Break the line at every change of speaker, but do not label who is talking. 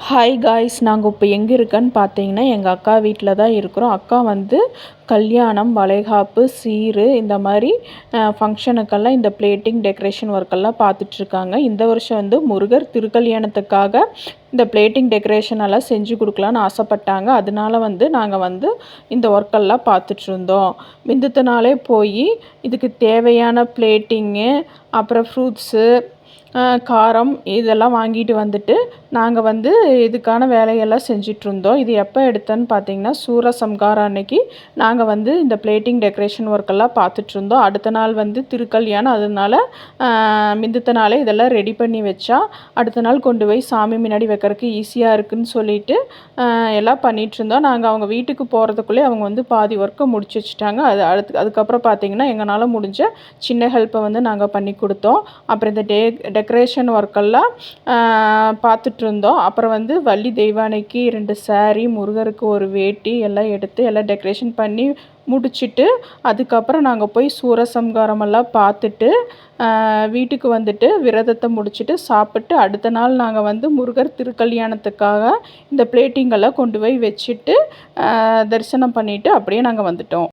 Hi guys, நாங்கள் இப்போ எங்கே இருக்கோன்னு பார்த்தீங்கன்னா எங்கள் அக்கா வீட்டில் தான் இருக்கிறோம். அக்கா வந்து கல்யாணம், வளைகாப்பு, சீர் இந்த மாதிரி ஃபங்க்ஷனுக்கெல்லாம் இந்த பிளேட்டிங் டெக்கரேஷன் ஒர்க்கெல்லாம் பார்த்துட்ருக்காங்க. இந்த வருஷம் வந்து முருகர் திருக்கல்யாணத்துக்காக இந்த பிளேட்டிங் டெக்கரேஷன் எல்லாம் செஞ்சு கொடுக்கலான்னு ஆசைப்பட்டாங்க. அதனால வந்து நாங்கள் வந்து இந்த ஒர்க்கெல்லாம் பார்த்துட்ருந்தோம். முந்தின நாளே போய் இதுக்கு தேவையான பிளேட்டிங்கு, அப்புறம் ஃப்ரூட்ஸு, காரம் இதெல்லாம் வாங்கிட்டு வந்துட்டு நாங்கள் வந்து இதுக்கான வேலையெல்லாம் செஞ்சிட்ருந்தோம். இது எப்போ எடுத்தோன்னு பார்த்தீங்கன்னா சூரசம்ஹாரம் அன்னைக்கு நாங்கள் வந்து இந்த பிளேட்டிங் டெக்கரேஷன் ஒர்க்கெல்லாம் பார்த்துட்ருந்தோம். அடுத்த நாள் வந்து திருக்கல்யாணம். அதனால முந்தின நாளே இதெல்லாம் ரெடி பண்ணி வச்சா அடுத்த நாள் கொண்டு போய் சாமி முன்னாடி வைக்கிறதுக்கு ஈஸியாக இருக்குதுன்னு சொல்லிட்டு எல்லாம் பண்ணிகிட்ருந்தோம். நாங்கள் அவங்க வீட்டுக்கு போகிறதுக்குள்ளே அவங்க வந்து பாதி ஒர்க்கை முடிச்சு வச்சுட்டாங்க. அதுக்கப்புறம் பார்த்திங்கன்னா எங்களால் முடிஞ்ச சின்ன ஹெல்ப்பை வந்து நாங்கள் பண்ணி கொடுத்தோம். அப்புறம் இந்த டெக்கரேஷன் ஒர்க்கெல்லாம் பார்த்துட்ருந்தோம். அப்புறம் வந்து வள்ளி தெய்வானைக்கு 2 சாரீ, முருகருக்கு ஒரு வேட்டி எல்லாம் எடுத்து எல்லாம் டெக்கரேஷன் பண்ணி முடிச்சுட்டு அதுக்கப்புறம் நாங்கள் போய் சூரசம்ஹாரமெல்லாம் பார்த்துட்டு வீட்டுக்கு வந்துட்டு விரதத்தை முடிச்சுட்டு சாப்பிட்டு அடுத்த நாள் நாங்கள் வந்து முருகர் திருக்கல்யாணத்துக்காக இந்த பிளேட்டிங்கெல்லாம் கொண்டு போய் வச்சுட்டு தரிசனம் பண்ணிவிட்டு அப்படியே நாங்கள் வந்துட்டோம்.